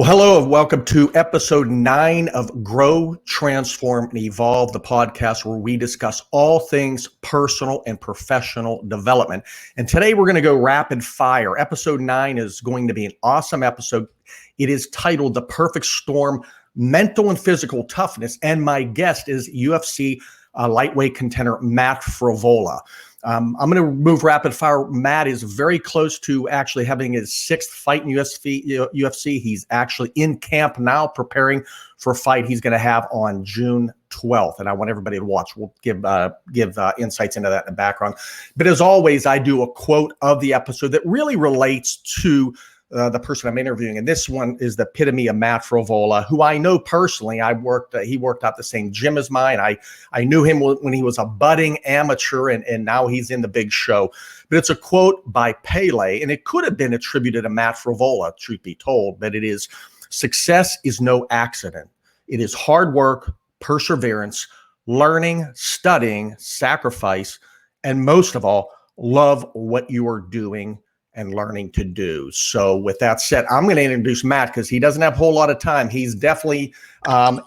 Well, hello and welcome to episode 9 of Grow, Transform, and Evolve, the podcast where we discuss all things personal and professional development. And today we're going to go rapid fire. Episode 9 is going to be an awesome episode. It is titled The Perfect Storm, Mental and Physical Toughness. And my guest is UFC Lightweight contender Matt Frevola. I'm going to move rapid fire. Matt is very close to actually having his 6th fight in UFC. He's actually in camp now preparing for a fight he's going to have on June 12th. And I want everybody to watch. We'll give insights into that in the background. But as always, I do a quote of the episode that really relates to the person I'm interviewing. And this one is the epitome of Matt Frevola, who I know personally. He worked out the same gym as mine. I knew him when he was a budding amateur, and now he's in the big show. But it's a quote by Pele, and it could have been attributed to Matt Frevola, truth be told, but it is: success is no accident. It is hard work, perseverance, learning, studying, sacrifice, and most of all, love what you are doing and learning to do. So with that said, I'm going to introduce Matt because he doesn't have a whole lot of time. He's definitely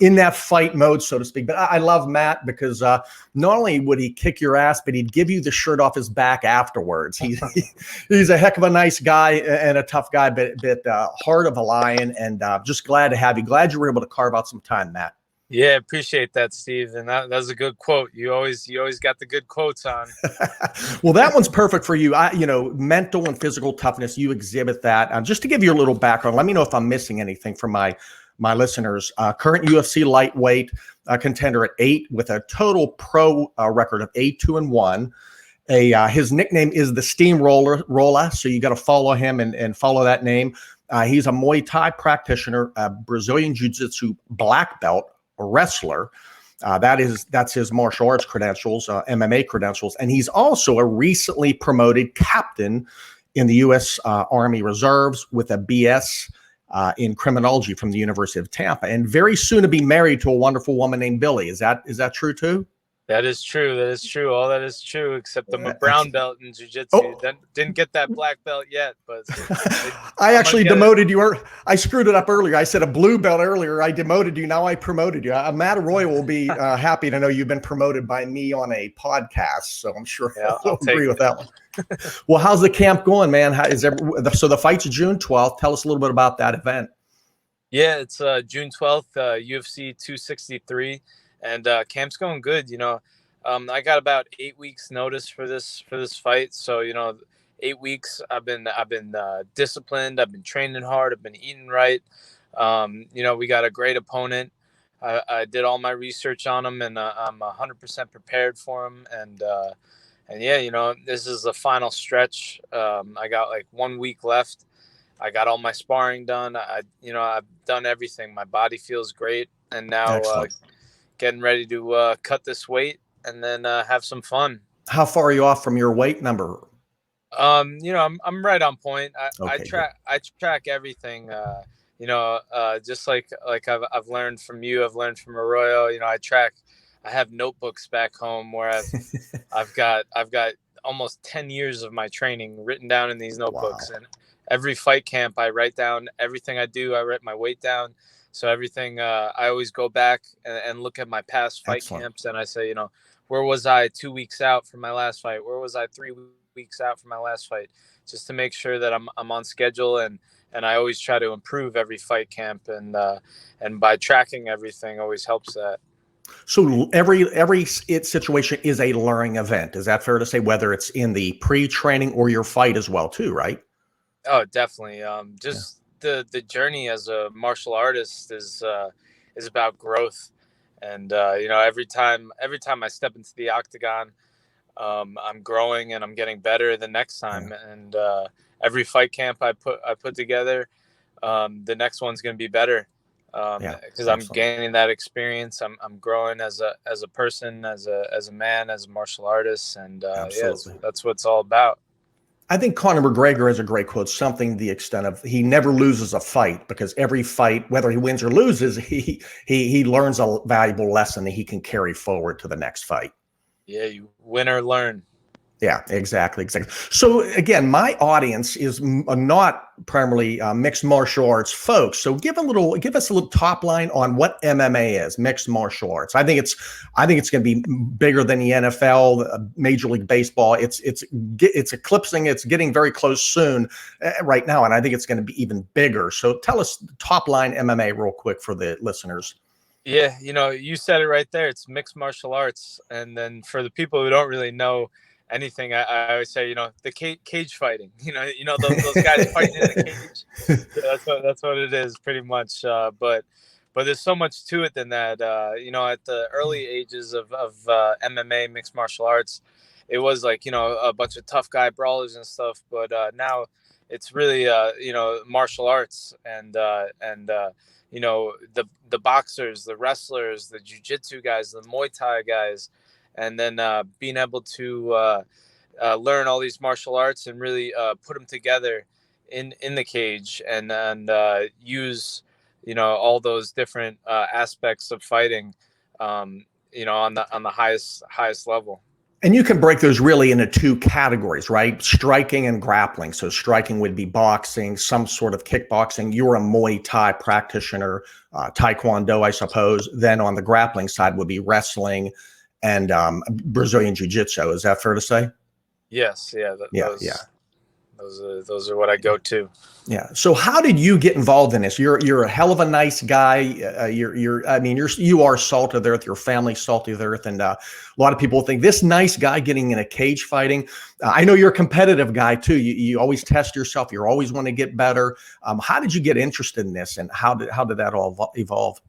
in that fight mode, so to speak. But I love Matt because not only would he kick your ass, but he'd give you the shirt off his back afterwards. He's a heck of a nice guy and a tough guy, but heart of a lion. And just glad to have you. Glad you were able to carve out some time, Matt. Yeah, appreciate that, Steve. And that was a good quote. You always got the good quotes on. Well, that one's perfect for you. Mental and physical toughness, you exhibit that. Just to give you a little background, let me know if I'm missing anything for my listeners. Current UFC lightweight contender at 8 with a total pro record of 8-2-1. His nickname is the Steamrolla, so you got to follow him and follow that name. He's a Muay Thai practitioner, a Brazilian Jiu-Jitsu black belt, a wrestler. That's his martial arts credentials, MMA credentials. And he's also a recently promoted captain in the U.S. Army Reserves with a BS in criminology from the University of Tampa, and very soon to be married to a wonderful woman named Billy. Is that true too? That is true. That is true. All that is true, except I'm a brown belt in jiu-jitsu. Oh. Didn't get that black belt yet, but I actually demoted you. I screwed it up earlier. I said a blue belt earlier. I demoted you. Now I promoted you. Matt Roy will be happy to know you've been promoted by me on a podcast. So I'm sure he'll agree with that one. Well, how's the camp going, man? So the fight's June 12th. Tell us a little bit about that event. Yeah, it's June 12th, UFC 263. And camp's going good. I got about 8 weeks notice for this fight. So 8 weeks I've been disciplined. I've been training hard. I've been eating right. We got a great opponent. I did all my research on him, and I'm 100% prepared for him. And yeah, this is the final stretch. I got like 1 week left. I got all my sparring done. I've done everything. My body feels great, and now getting ready to cut this weight and then have some fun. How far are you off from your weight number? I'm right on point. I track everything. Just like I've learned from you. I've learned from Arroyo. I have notebooks back home where I've got almost 10 years of my training written down in these notebooks. Wow. And every fight camp, I write down everything I do. I write my weight down. So everything, I always go back and look at my past fight camps, and I say, where was I 2 weeks out from my last fight? Where was I 3 weeks out from my last fight? Just to make sure that I'm on schedule, and I always try to improve every fight camp, and by tracking everything always helps that. So every situation is a learning event. Is that fair to say? Whether it's in the pre-training or your fight as well, too, right? Oh, definitely. The journey as a martial artist is about growth, and every time I step into the octagon, I'm growing and I'm getting better the next time. Yeah. And every fight camp I put together, the next one's going to be better because I'm gaining that experience. I'm growing as a person, as a man, as a martial artist, and that's what it's all about. I think Conor McGregor has a great quote, something to the extent of he never loses a fight because every fight, whether he wins or loses, he learns a valuable lesson that he can carry forward to the next fight. Yeah, you win or learn. Yeah, exactly. So again, my audience is not primarily mixed martial arts folks. So give us a little top line on what MMA is, mixed martial arts. I think it's going to be bigger than the NFL, Major League Baseball. It's eclipsing. It's getting very close soon right now, and I think it's going to be even bigger. So tell us top line MMA real quick for the listeners. Yeah, you said it right there. It's mixed martial arts, and then for the people who don't really know anything, I always say, the cage fighting. Those guys fighting in the cage. Yeah, that's what it is, pretty much. But there's so much to it than that. At the early ages of MMA, mixed martial arts, it was like a bunch of tough guy brawlers and stuff. But now it's really martial arts and the boxers, the wrestlers, the jiu-jitsu guys, the Muay Thai guys, and then being able to learn all these martial arts and really put them together in the cage and use all those different aspects of fighting on the highest level. And you can break those really into two categories, right? Striking and grappling. So striking would be boxing, some sort of kickboxing. You're a Muay Thai practitioner, Taekwondo, I suppose. Then on the grappling side would be wrestling and Brazilian Jiu-Jitsu. Is that fair to say? Yes. Those are what I go to. Yeah. So how did you get involved in this? You're a hell of a nice guy. You are salt of the earth. Your family's salt of the earth, and a lot of people think this nice guy getting in a cage fighting. I know you're a competitive guy too. You always test yourself. You always want to get better. How did you get interested in this, and how did that all evolve?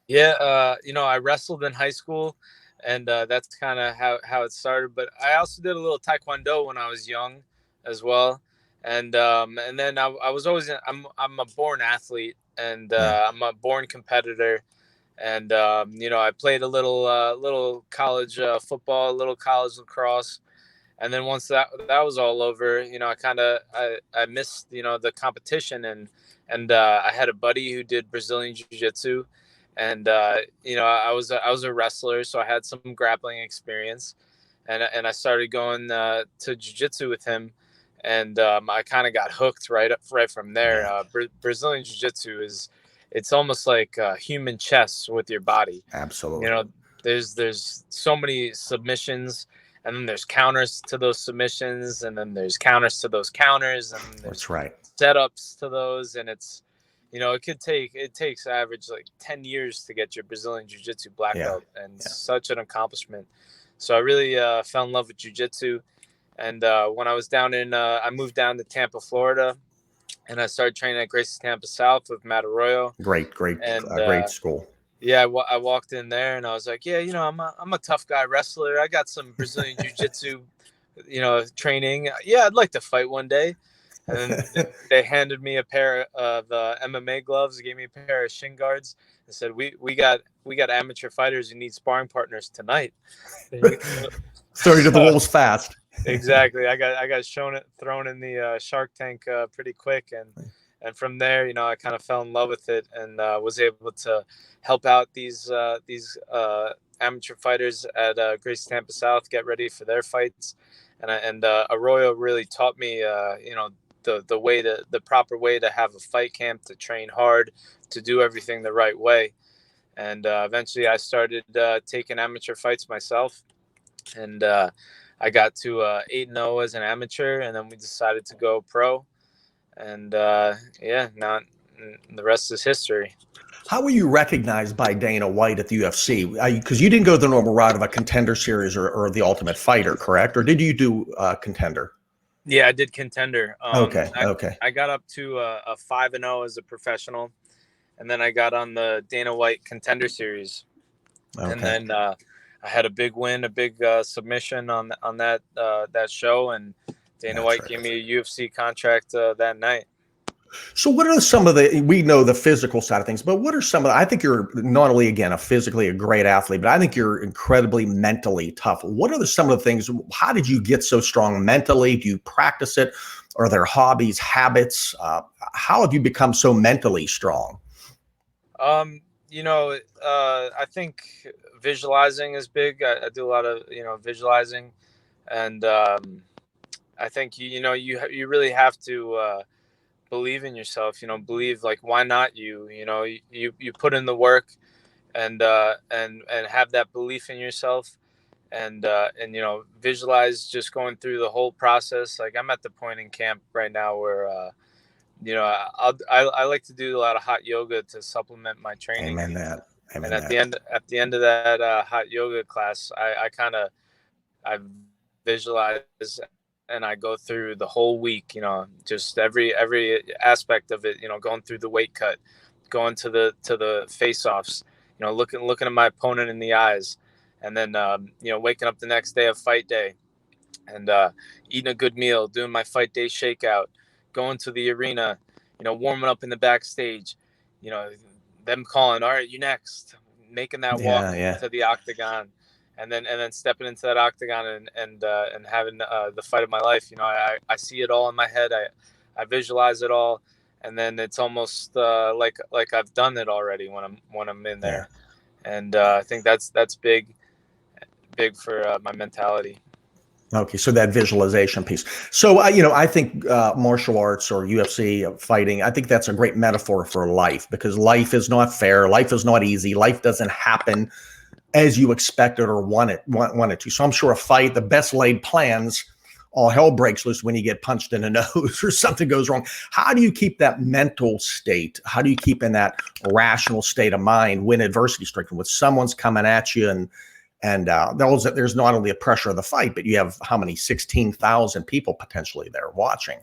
Yeah. I wrestled in high school, and that's kind of how it started. But I also did a little Taekwondo when I was young as well. And then I was always I'm a born athlete, and I'm a born competitor, and I played a little college football, a little college lacrosse, and then once that was all over, I missed the competition, and I had a buddy who did Brazilian Jiu-Jitsu, and I was a wrestler, so I had some grappling experience, and I started going to Jiu-Jitsu with him. And I kind of got hooked right from there. Brazilian Jiu-Jitsu it's almost like human chess with your body. Absolutely. There's so many submissions, and then there's counters to those submissions, and then there's counters to those counters, and that's right. Setups to those, and it's it takes average like 10 years to get your Brazilian Jiu-Jitsu black belt, and such an accomplishment. So I really fell in love with Jiu-Jitsu. And when I was I moved down to Tampa, Florida, and I started training at Gracie Tampa South with Matt Arroyo. Great school. Yeah, I walked in there and I was like, yeah, I'm a tough guy wrestler. I got some Brazilian Jiu-Jitsu, training. Yeah, I'd like to fight one day. And then they handed me a pair of MMA gloves. They gave me a pair of shin guards and said, we got amateur fighters who need sparring partners tonight. So you did the wolves fast. Exactly. I got thrown in the Shark Tank pretty quick, and from there, I kind of fell in love with it, and was able to help out these amateur fighters at Gracie Tampa South get ready for their fights, and Arroyo really taught me the proper way to have a fight camp, to train hard, to do everything the right way, and eventually I started taking amateur fights myself, and I got to 8-0 as an amateur, and then we decided to go pro. And now the rest is history. How were you recognized by Dana White at the UFC? Because you didn't go the normal route of a Contender Series or the Ultimate Fighter, correct? Or did you do Contender? Yeah, I did Contender. Okay. I got up to a 5-0 as a professional, and then I got on the Dana White Contender Series. Okay. And then I had a big win, a big submission on that show, and Dana White gave me a UFC contract that night. So what are some of we know the physical side of things, but what are some of I think you're not only, again, a great athlete, but I think you're incredibly mentally tough. What are some of the things, how did you get so strong mentally? Do you practice it? Are there hobbies, habits? How have you become so mentally strong? I think visualizing is big. I do a lot of, visualizing. And I think you really have to believe in yourself. Believe, like, why not you? You put in the work, and have that belief in yourself, and visualize just going through the whole process. Like, I'm at the point in camp right now where I like to do a lot of hot yoga to supplement my training. Amen that. Amen And at the end of that hot yoga class, I visualize, and I go through the whole week, just every aspect of it, going through the weight cut, going to the face offs, looking at my opponent in the eyes, and then waking up the next day of fight day, and eating a good meal, doing my fight day shakeout, going to the arena, warming up in the backstage, you know, them calling, all right, you next, making that walk to the octagon, and then stepping into that octagon, and having the fight of my life. I see it all in my head. I visualize it all, and then it's almost like I've done it already when I'm in there. And I think that's big for my mentality. Okay, so that visualization piece. So, I think martial arts or UFC fighting, I think that's a great metaphor for life, because life is not fair. Life is not easy. Life doesn't happen as you expected or want it to. So I'm sure a fight, the best laid plans, all hell breaks loose when you get punched in the nose or something goes wrong. How do you keep that mental state? How do you keep in that rational state of mind when adversity strikes, when someone's coming at you, and there's not only a pressure of the fight, but you have how many, 16,000 people potentially there watching.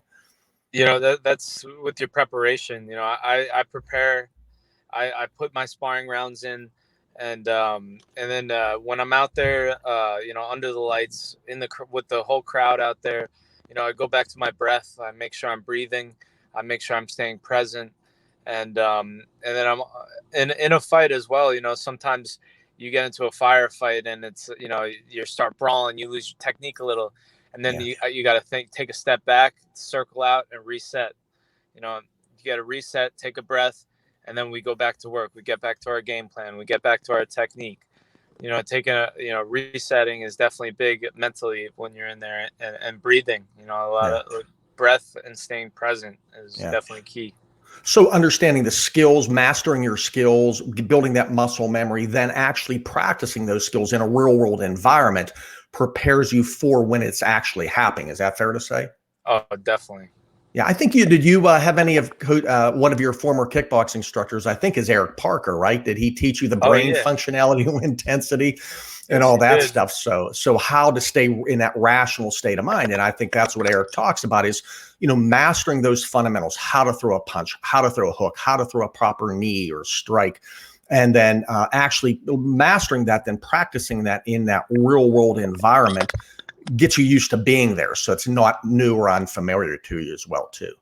That's with your preparation. I prepare. I put my sparring rounds in, and then when I'm out there, under the lights, with the whole crowd out there, I go back to my breath. I make sure I'm breathing. I make sure I'm staying present, and then I'm in a fight as well. Sometimes you get into a firefight, and it's you start brawling, you lose your technique a little, and then you got to take a step back, circle out, and reset. You got to reset, take a breath, and then we go back to work. We get back to our game plan. We get back to our technique. Resetting is definitely big mentally when you're in there, and breathing. A lot of breath and staying present is definitely key. So understanding the skills, mastering your skills, building that muscle memory, then actually practicing those skills in a real world environment prepares you for when it's actually happening. Is that fair to say? Oh, definitely. Yeah, I think did you have any of one of your former kickboxing instructors? I think is Eric Parker, right? Did he teach you the brain functionality, intensity, and all that stuff? So how to stay in that rational state of mind? And I think that's what Eric talks about is, mastering those fundamentals: how to throw a punch, how to throw a hook, how to throw a proper knee or strike, and then actually mastering that, then practicing that in that real world environment. Get you used to being there, so it's not new or unfamiliar to you as well, too.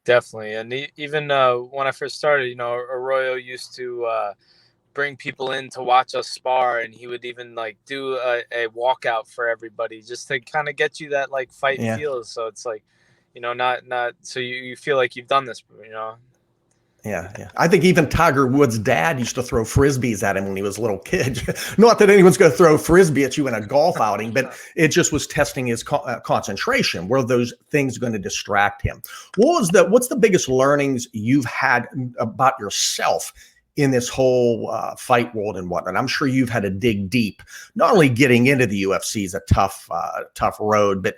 Definitely. And even when I first started, Arroyo used to bring people in to watch us spar, and he would even do a walkout for everybody just to kind of get you that fight feel. So it's not so you feel like you've done this, Yeah. I think even Tiger Woods' dad used to throw frisbees at him when he was a little kid. Not that anyone's going to throw a frisbee at you in a golf outing, but it just was testing his concentration. Were those things going to distract him? What's the biggest learnings you've had about yourself in this whole fight world and whatnot? I'm sure you've had to dig deep. Not only getting into the UFC is a tough road, but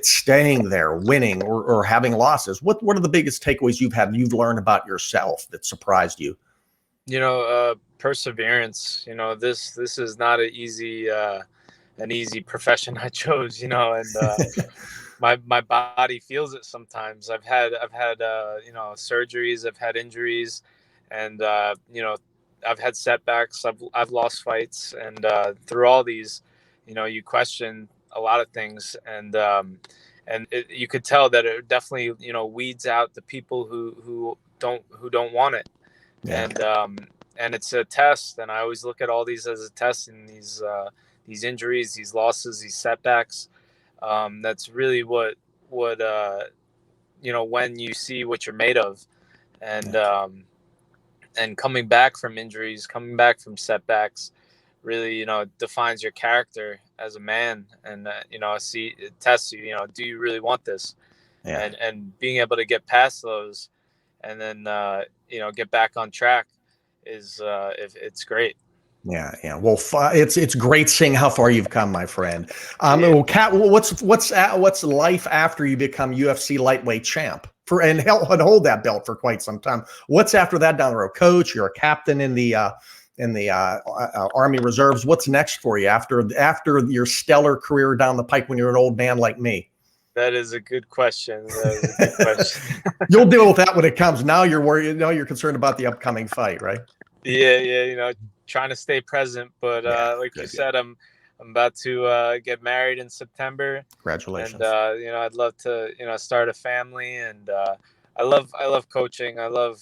staying there, winning or having losses. What are the biggest takeaways you've learned about yourself that surprised you? Perseverance. This is not an easy profession I chose. And my body feels it sometimes. I've had surgeries. I've had injuries. And, I've had setbacks. I've lost fights. And through all these, you question a lot of things. And you could tell that it definitely, weeds out the people who don't want it. Yeah. And it's a test. And I always look at all these as a test, and these injuries, these losses, these setbacks. That's really what when you see what you're made of. And coming back from injuries, coming back from setbacks, really, defines your character as a man. And, it tests you, do you really want this? Yeah. And being able to get past those and then, get back on track it's great. Yeah, yeah. Well, it's great seeing how far you've come, my friend. Yeah. Well, Kat, what's life after you become UFC lightweight champ and hold that belt for quite some time? What's after that down the road? Coach, you're a captain in the Army Reserves. What's next for you after your stellar career down the pike when you're an old man like me? That is a good question. That is a good question. You'll deal with that when it comes. Now you're worried. Now you're concerned about the upcoming fight, right? Yeah. Trying to stay present, but like you said, I'm about to get married in September. Congratulations. And I'd love to start a family, and I love coaching. I love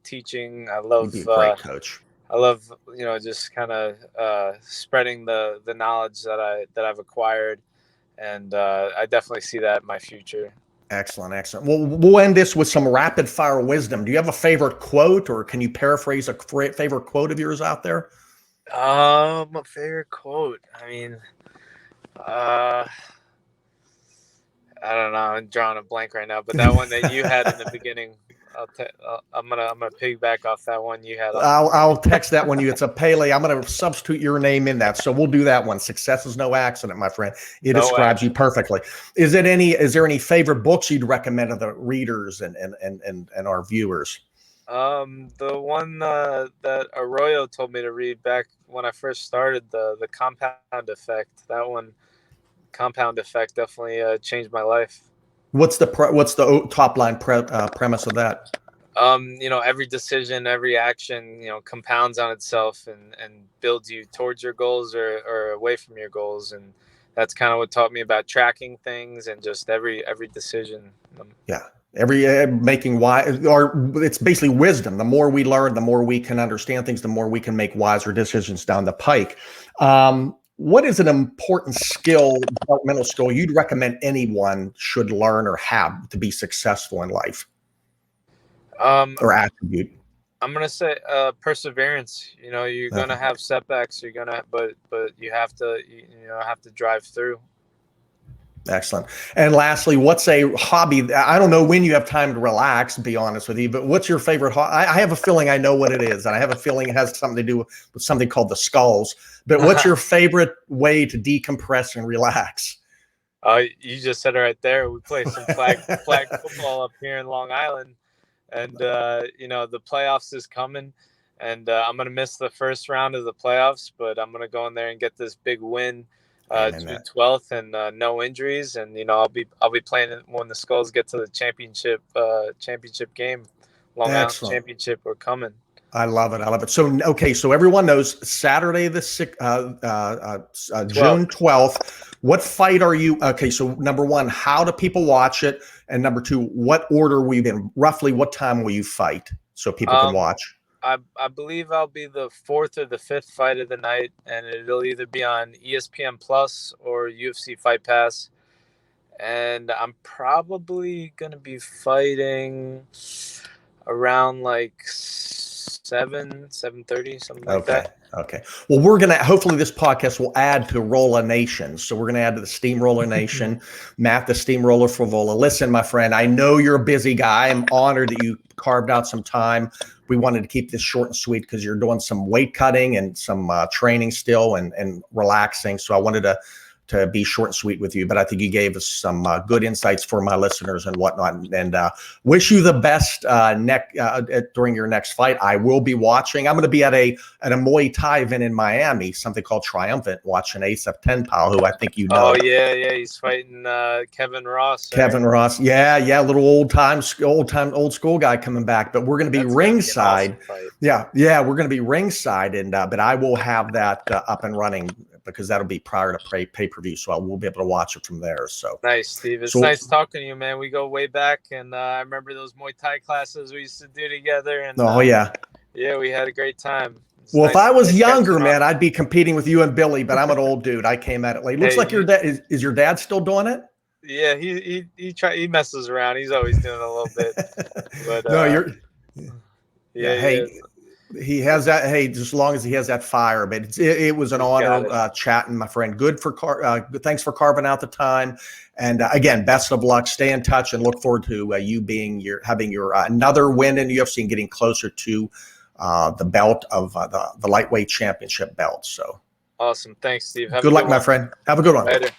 teaching. I love You'd be a great coach. I love just kind of spreading the knowledge that I've acquired, and I definitely see that in my future. Excellent, excellent. Well, we'll end this with some rapid fire wisdom. Do you have a favorite quote, or can you paraphrase a favorite quote of yours out there? A favorite quote. I mean, I don't know. I'm drawing a blank right now, but that one that you had in the beginning, I'm gonna piggyback off that one you had. I'll text that one. It's a Pele. I'm gonna substitute your name in that, so we'll do that one. Success is no accident, my friend. It describes you perfectly. Is there any favorite books you'd recommend to the readers and our viewers? The one that Arroyo told me to read back when I first started, the Compound Effect. That one, Compound Effect, definitely changed my life. What's the top line premise of that? Every decision, every action, compounds on itself and builds you towards your goals or away from your goals. And that's kind of what taught me about tracking things and just every decision. Yeah. Making wise, or it's basically wisdom. The more we learn, the more we can understand things, the more we can make wiser decisions down the pike. What is an important skill, developmental skill, you'd recommend anyone should learn or have to be successful in life? Or attribute? I'm gonna say perseverance. You're gonna have setbacks. But you have to have to drive through. Excellent. And lastly, what's a hobby? I don't know when you have time to relax, to be honest with you, but what's your favorite hobby? I have a feeling I know what it is, and I have a feeling it has something to do with something called the skulls. But what's your favorite way to decompress and relax? You just said it right there. We play some flag football up here in Long Island, and the playoffs is coming, and I'm gonna miss the first round of the playoffs, but I'm gonna go in there and get this big win. To 12th and no injuries, and I'll be playing when the Skulls get to the championship game. Long Island Championship, we're coming. I love it. So everyone knows Saturday the June 12th. What fight are you? Okay, so number one, how do people watch it? And number two, what order will you in? Roughly, what time will you fight so people can watch? I believe I'll be the 4th or the 5th fight of the night, and it'll either be on ESPN Plus or UFC Fight Pass. And I'm probably going to be fighting around like 7:30, something like that. Okay. Well, hopefully this podcast will add to Rolla Nation. So we're going to add to the Steamrolla Nation, Matt, the Steamroller Frevola. Listen, my friend, I know you're a busy guy. I'm honored that you carved out some time. We wanted to keep this short and sweet because you're doing some weight cutting and some training still and relaxing. So I wanted to be short and sweet with you, but I think you gave us some good insights for my listeners and whatnot. And wish you the best during your next fight. I will be watching. I'm going to be at a Muay Thai event in Miami, something called Triumphant, watching Asap Tenpal, who I think you know. Oh yeah, he's fighting Kevin Ross. Kevin Ross, yeah, little old school guy coming back. But we're going to be ringside. Awesome. Yeah, we're going to be ringside, and but I will have that up and running, because that'll be prior to pay-per-view, so I will be able to watch it from there. So nice, Steve. It's nice talking to you, man. We go way back, and I remember those Muay Thai classes we used to do together. And yeah, we had a great time. Well, if I was younger, man, I'd be competing with you and Billy, but I'm an old dude. I came at it late. Looks like your dad is your dad still doing it? Yeah, he messes around. He's always doing it a little bit. But no, you're. Yeah. Hey. He has that. Hey, just as long as he has that fire. But it was an honor chatting, my friend. Thanks for carving out the time. And again, best of luck. Stay in touch and look forward to you having your another win in UFC and getting closer to the belt of the lightweight championship belt. So awesome. Thanks, Steve. Good luck, my friend. Have a good one. Later.